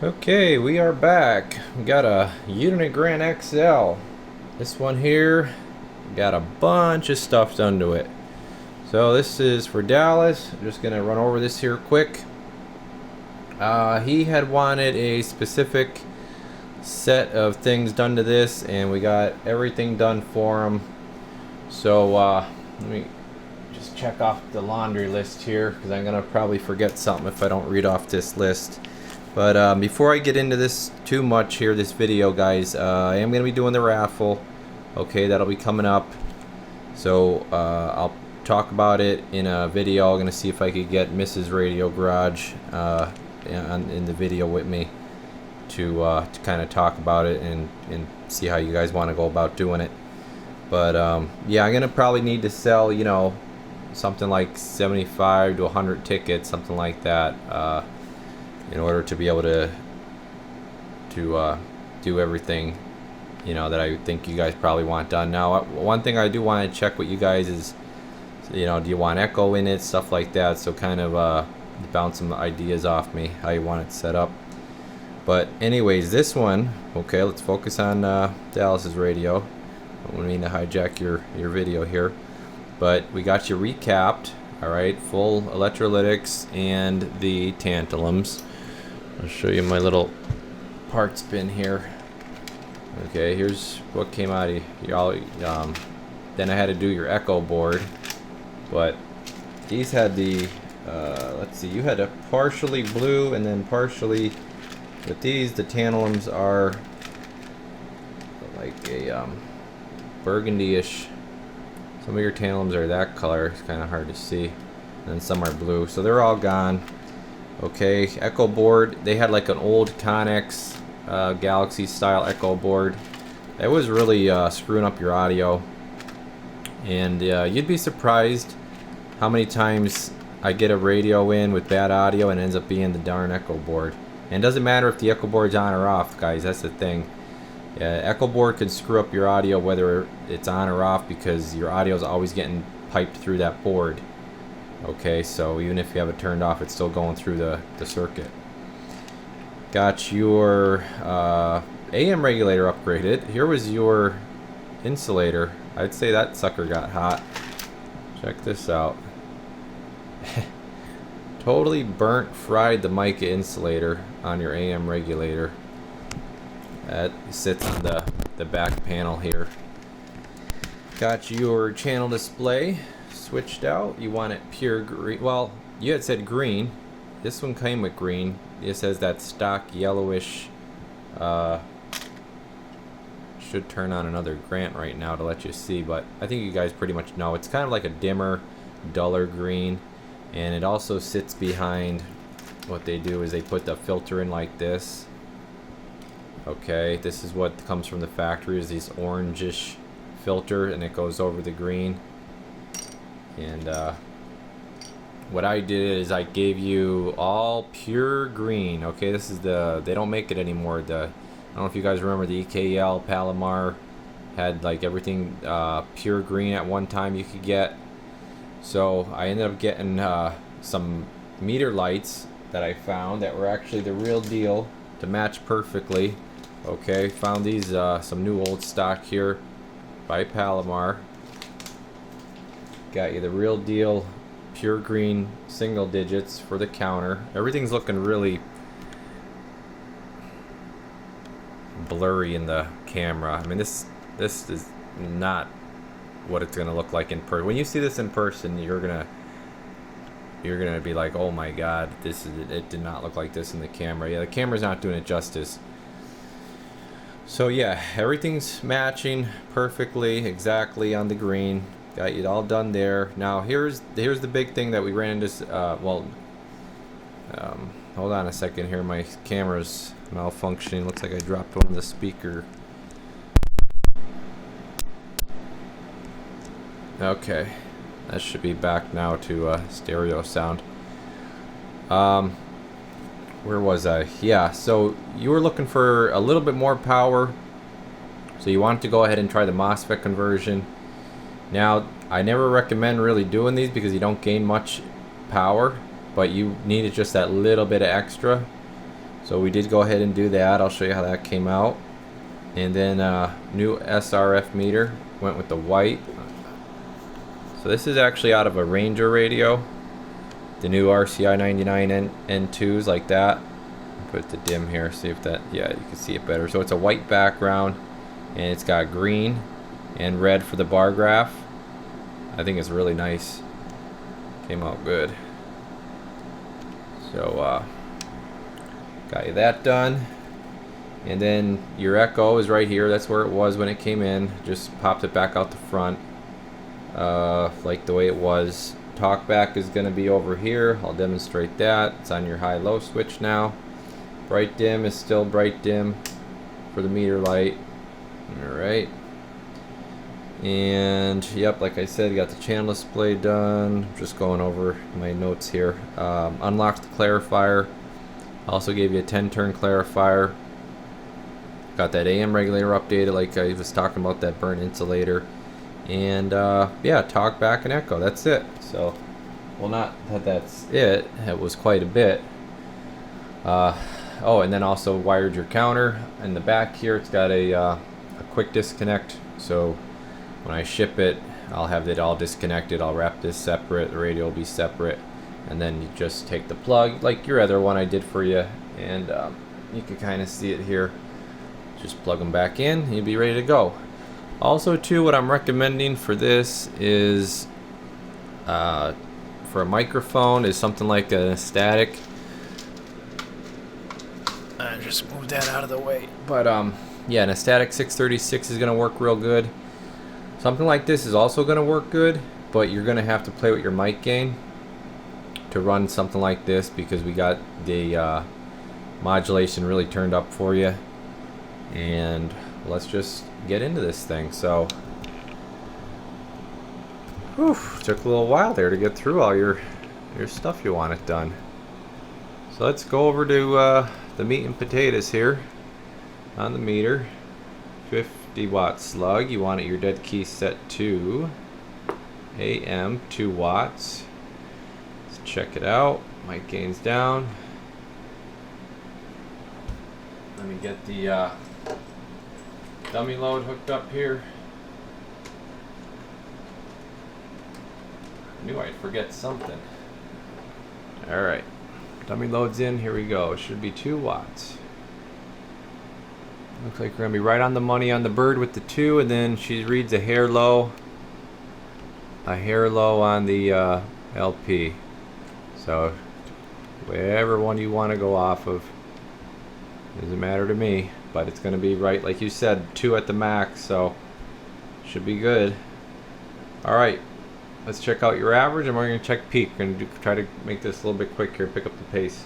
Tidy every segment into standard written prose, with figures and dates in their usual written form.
Okay, we are back. We got a Unit Grand XL. This one here got a bunch of stuff done to it. So this is for Dallas. I'm just gonna run over this here quick. He had wanted a specific set of things done to this, and we got everything done for him. So let me just check off the laundry list here, because I'm gonna probably forget something if I don't read off this list. But before I get into this too much here, this video, guys, I am going to be doing the raffle. Okay, that'll be coming up. So I'll talk about it in a video. I'm going to see if I could get Mrs. Radio Garage in the video with me to kind of talk about it and see how you guys want to go about doing it. But yeah, I'm going to probably need to sell, you know, something like 75 to 100 tickets, something like that. In order to be able to do everything, you know, that I think you guys probably want done. Now, one thing I do want to check with you guys is, you know, do you want echo in it, stuff like that. So kind of bounce some ideas off me how you want it set up. But anyways, this one, okay, let's focus on Dallas's radio. I don't mean to hijack your video here, but we got you recapped. All right, full electrolytics and the tantalums. I'll show you my little parts bin here. Okay, here's what came out of y'all. Then I had to do your echo board, but these had the let's see, you had a partially blue and then partially. With these, the tantalums are like a burgundy-ish. Some of your tantalums are that color. It's kind of hard to see, and then some are blue. So they're all gone. Okay, echo board. They had like an old Connex Galaxy style echo board. That was really screwing up your audio, and you'd be surprised how many times I get a radio in with bad audio and it ends up being the darn echo board. And it doesn't matter if the echo board's on or off, guys. That's the thing. Echo board can screw up your audio whether it's on or off, because your audio is always getting piped through that board. Okay, so even if you have it turned off, it's still going through the circuit. Got your AM regulator upgraded. Here was your insulator. I'd say that sucker got hot. Check this out. Totally burnt, fried the mica insulator on your AM regulator. That sits on the back panel here. Got your channel display switched out. You want it pure green. Well, you had said green. This one came with green. This has that stock yellowish. Should turn on another Grant right now to let you see, but I think you guys pretty much know. It's kind of like a dimmer, duller green, and it also sits behind. What they do is they put the filter in like this. Okay, this is what comes from the factory, is this orangish filter, and it goes over the green. And what I did is I gave you all pure green. Okay, this is they don't make it anymore. I don't know if you guys remember the EKL Palomar had like everything pure green at one time you could get. So I ended up getting some meter lights that I found that were actually the real deal to match perfectly. Okay, found these some new old stock here by Palomar. Got you the real deal pure green single digits for the counter. Everything's looking really blurry in the camera. I mean, this is not what it's gonna look like in person. When you see this in person, you're gonna be like, oh my god, it did not look like this in the camera. Yeah, the camera's not doing it justice. So yeah, everything's matching perfectly, exactly on the green. Got it all done there. Now here's the big thing that we ran into. Hold on a second here. My camera's malfunctioning. Looks like I dropped one of the speaker. Okay, that should be back now to stereo sound. Where was I? Yeah, so you were looking for a little bit more power, so you wanted to go ahead and try the Mosfet conversion. Now, I never recommend really doing these because you don't gain much power, but you needed just that little bit of extra. So we did go ahead and do that. I'll show you how that came out. And then new SRF meter, went with the white. So this is actually out of a Ranger radio, the new RCI 99 N2s like that. Put the dim here, see if that, yeah, you can see it better. So it's a white background and it's got green and red for the bar graph. I think it's really nice. Came out good. So got you that done. And then your echo is right here. That's where it was when it came in. Just popped it back out the front, like the way it was. Talkback is going to be over here. I'll demonstrate that. It's on your high-low switch now. Bright dim is still bright dim for the meter light. Alright. And yep, like I said, got the channel display done. Just going over my notes here. Unlocked the clarifier. Also gave you a 10-turn clarifier. Got that AM regulator updated, like I was talking about, that burnt insulator. And yeah, talk back and echo. That's it. So, well, not that that's it. It was quite a bit. Oh, and then also wired your counter. In the back here, it's got a quick disconnect. So when I ship it, I'll have it all disconnected. I'll wrap this separate. The radio will be separate. And then you just take the plug, like your other one I did for you. And you can kind of see it here. Just plug them back in, and you'll be ready to go. Also, too, what I'm recommending for this is, for a microphone, is something like a static. I just moved that out of the way. But yeah, an static 636 is gonna work real good. Something like this is also gonna work good, but you're gonna have to play with your mic gain to run something like this, because we got the modulation really turned up for you. And let's just get into this thing. So, whew, took a little while there to get through all your stuff you want it done. So let's go over to the meat and potatoes here on the meter. 50 watt slug. You want it your dead key set to AM 2 watts. Let's check it out. Mic gain's down. Let me get the dummy load hooked up here. Knew I'd forget something. Alright, dummy load's in. Here we go. It should be 2 watts. Looks like we're gonna be right on the money on the bird with the 2, and then she reads a hair low on the LP. So whatever one you want to go off of, doesn't matter to me, but it's going to be right, like you said, 2 at the max, so should be good. Alright, let's check out your average, and we're going to check peak. We're going to try to make this a little bit quicker, pick up the pace.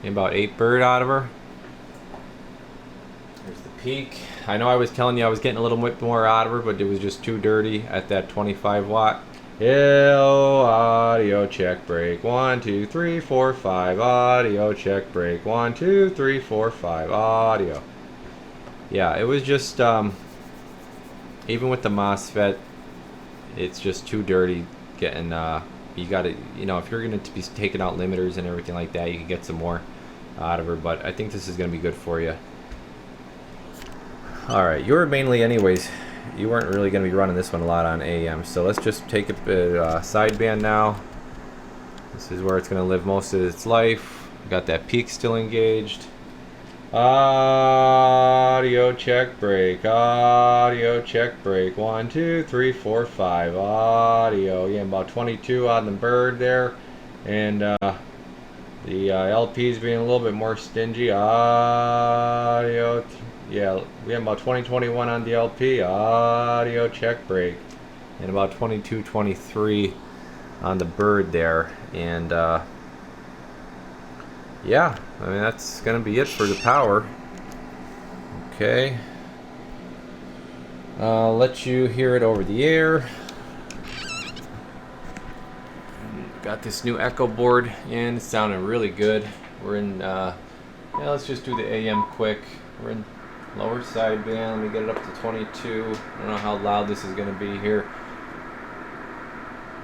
About 8 bird out of her. There's the peak. I know I was telling you I was getting a little bit more out of her, but it was just too dirty at that 25 watt. Hello, audio check break. 1, 2, 3, 4, 5. Audio check break. 1, 2, 3, 4, 5. Audio. Yeah, it was just even with the Mosfet, it's just too dirty getting. You gotta, you know, if you're gonna be taking out limiters and everything like that, you can get some more out of her. But I think this is gonna be good for you. All right, you were mainly, anyways. You weren't really going to be running this one a lot on AM, so let's just take it sideband now. This is where it's going to live most of its life. Got that peak still engaged. Audio check break. Audio check break. 1, 2, 3, 4, 5. Audio. Yeah, about 22 on the bird there, and the LP's being a little bit more stingy. Audio. Yeah, we have about 20-21 on the LP. Audio check break. And about 22-23 on the bird there. And yeah, I mean, that's going to be it for the power. Okay. I'll let you hear it over the air. Got this new echo board in. It's sounding really good. We're in, yeah, let's just do the AM quick. We're in lower sideband. Let me get it up to 22. I don't know how loud this is going to be here.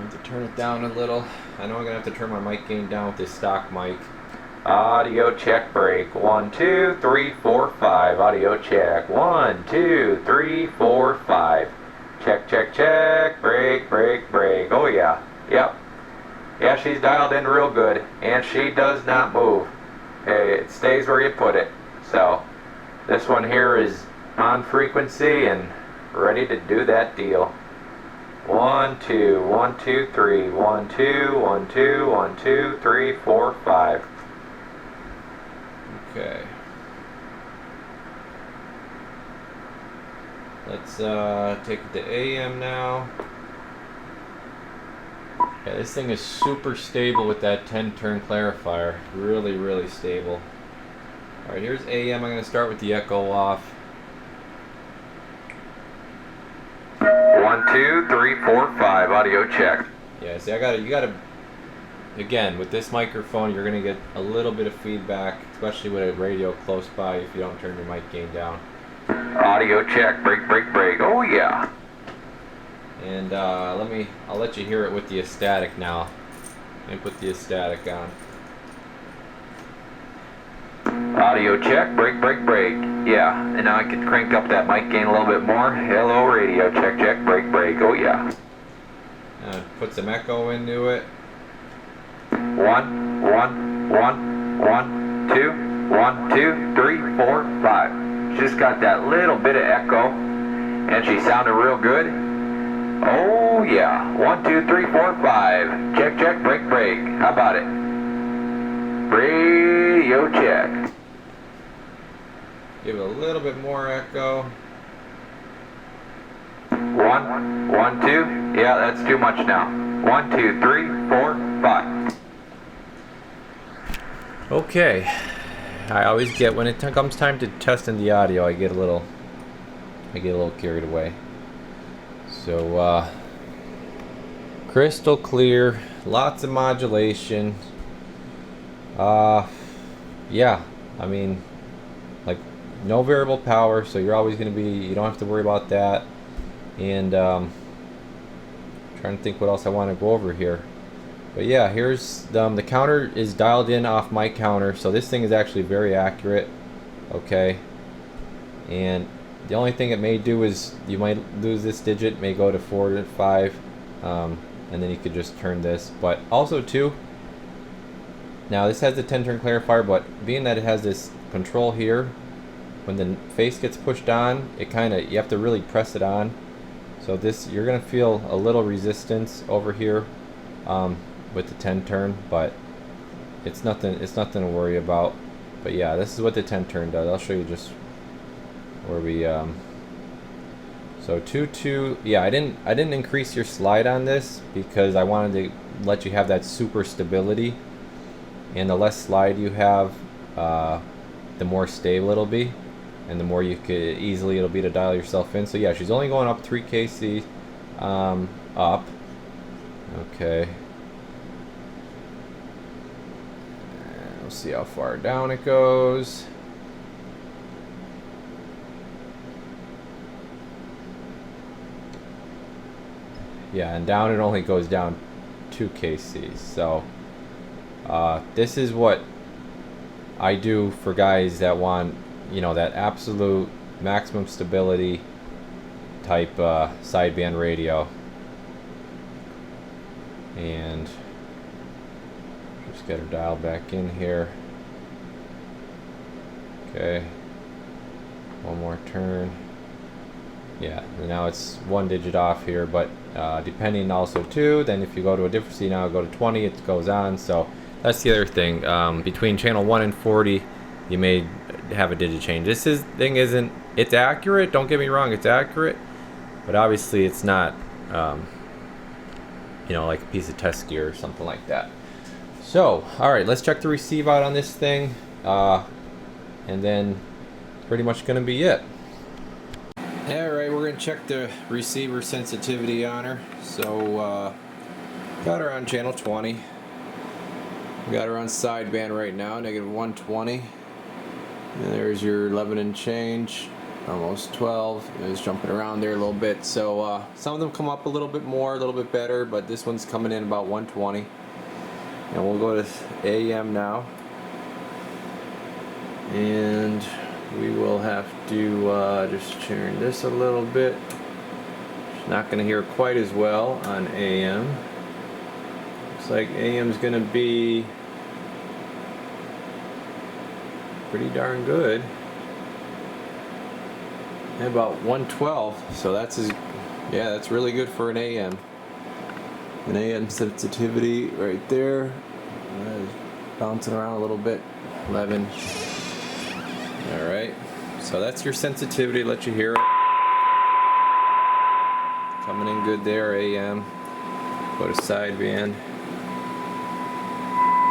have to turn it down a little. I know I'm gonna have to turn my mic gain down with this stock mic. Audio check break. 1, 2, 3, 4, 5. Audio check. 1, 2, 3, 4, 5. Check, check, check. Break, break, break. Oh yeah. Yep. Yeah, she's dialed in real good, and she does not move. It stays where you put it. So this one here is on frequency and ready to do that deal. 1, 2, 1, 2, 3. 1, 2, 1, 2, 1, 2, 3, 4, 5. Okay. Let's take it to AM now. Yeah, this thing is super stable with that 10-turn clarifier. Really, really stable. Alright, here's AM. I'm going to start with the echo off. 1, 2, 3, 4, 5. Audio check. Yeah, see, you gotta, again, with this microphone, you're gonna get a little bit of feedback, especially with a radio close by if you don't turn your mic gain down. Audio check. Break, break, break. Oh yeah. And I'll let you hear it with the static now. Let me put the static on. Audio check, break, break, break. Yeah, and now I can crank up that mic gain a little bit more. Hello, radio, check, check, break, break. Oh yeah. Put some echo into it. 1, 1, 1, 1, 2, 1, 2, 3, 4, 5. Just got that little bit of echo, and she sounded real good. Oh yeah. 1, 2, 3, 4, 5. Check, check, break, break. How about it? Radio check. Give it a little bit more echo. 1, 1, 2. Yeah, that's too much now. 1, 2, 3, 4, 5. Okay. I always get, when it comes time to testing the audio, I get a little carried away. So crystal clear, lots of modulation. Yeah, I mean, like, no variable power, so you're always going to be, you don't have to worry about that. And trying to think what else I want to go over here. But yeah, here's the counter is dialed in off my counter, so this thing is actually very accurate. Okay, and the only thing it may do is you might lose this digit, may go to 4 to 5, and then you could just turn this. But also too, now this has the 10-turn clarifier, but being that it has this control here, when the face gets pushed on, it you have to really press it on. So this, you're gonna feel a little resistance over here with the 10-turn, but it's nothing to worry about. But yeah, this is what the 10-turn does. I'll show you just where we so 2 yeah, I didn't increase your slide on this because I wanted to let you have that super stability, and the less slide you have, the more stable it'll be, and the more you could easily it'll be to dial yourself in. So yeah, she's only going up 3 kc up. Okay, and we'll see how far down it goes. Yeah, and down it only goes down 2 kc. So this is what I do for guys that want, you know, that absolute maximum stability type sideband radio. And just get her dialed back in here. Okay, one more turn. Yeah, and now it's 1 digit off here, but depending also too, then if you go to a different, see now go to 20, it goes on. So that's the other thing. Between channel 1 and 40, you may have a digit change. Thing isn't, it's accurate, don't get me wrong, it's accurate, but obviously it's not you know, like a piece of test gear or something like that. So alright, let's check the receive out on this thing, and then pretty much gonna be it. Alright, we're gonna check the receiver sensitivity on her. So got her on channel 20. Got her on sideband right now, -120. And there's your 11 and change. almost 12. It was jumping around there a little bit. So some of them come up a little bit more, a little bit better, but this one's coming in about 120. And we'll go to AM now. And we will have to just turn this a little bit. It's not going to hear quite as well on AM. Looks like AM's going to be pretty darn good. And about 112, so that's that's really good for an AM. An AM sensitivity right there. Bouncing around a little bit. 11. Alright, so that's your sensitivity, let you hear it. Coming in good there, AM. Go to sideband.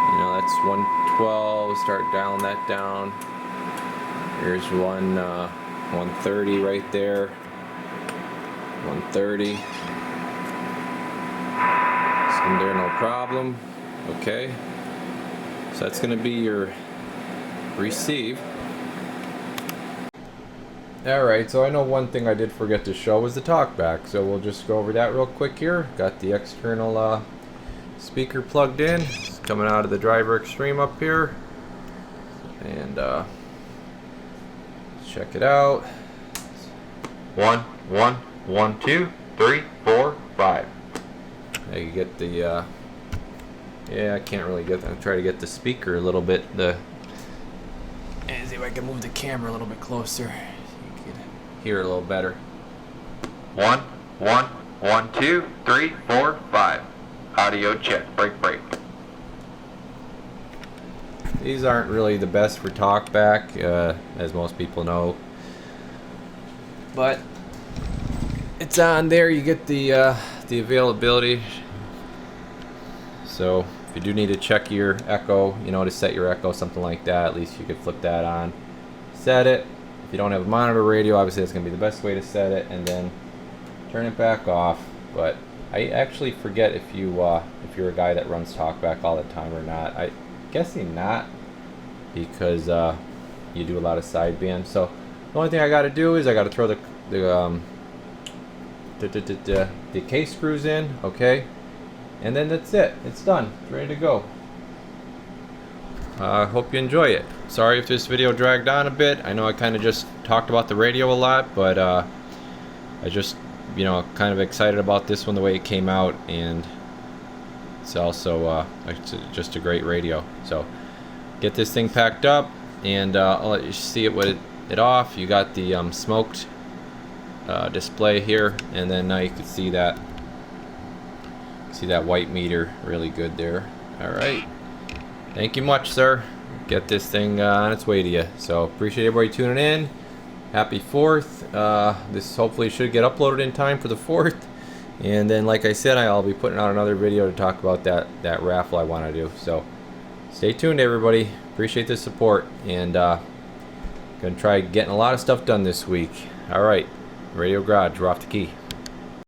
You know, that's 112, start dialing that down. Here's 130 right there. 130. Some there, no problem. Okay. So that's going to be your receive. Alright, so I know one thing I did forget to show was the talkback, so we'll just go over that real quick here. Got the external speaker plugged in. It's coming out of the driver extreme up here. And check it out. 1, 1, 1, 2, 3, 4, 5. Now you get the yeah, I can't really get. I'm trying to get the speaker a little bit. And see if I can move the camera a little bit closer. So you can hear it a little better. 1, 1, 1, 2, 3, 4, 5. Audio check. Break, break. These aren't really the best for talkback, as most people know. But it's on there. You get the availability. So if you do need to check your echo, you know, to set your echo, something like that, at least you could flip that on, set it. If you don't have a monitor radio, obviously that's going to be the best way to set it, and then turn it back off. But I actually forget if you're a guy that runs talkback all the time or not. I'm guessing not, because you do a lot of sideband. So the only thing I got to do is I got to throw the case screws in, okay, and then that's it. It's done. It's ready to go. I hope you enjoy it. Sorry if this video dragged on a bit. I know I kind of just talked about the radio a lot, but I just, you know, kind of excited about this one, the way it came out, and it's also just a great radio. So get this thing packed up, and I'll let you see it with it off. You got the smoked display here, and then now you can see that white meter really good there. Alright, thank you much, sir. Get this thing on its way to you. So appreciate everybody tuning in. Happy 4th. This hopefully should get uploaded in time for the 4th, and then like I said, I'll be putting out another video to talk about that raffle I want to do. So stay tuned, everybody. Appreciate the support, and gonna try getting a lot of stuff done this week. Alright, Radio Garage, we're off the key.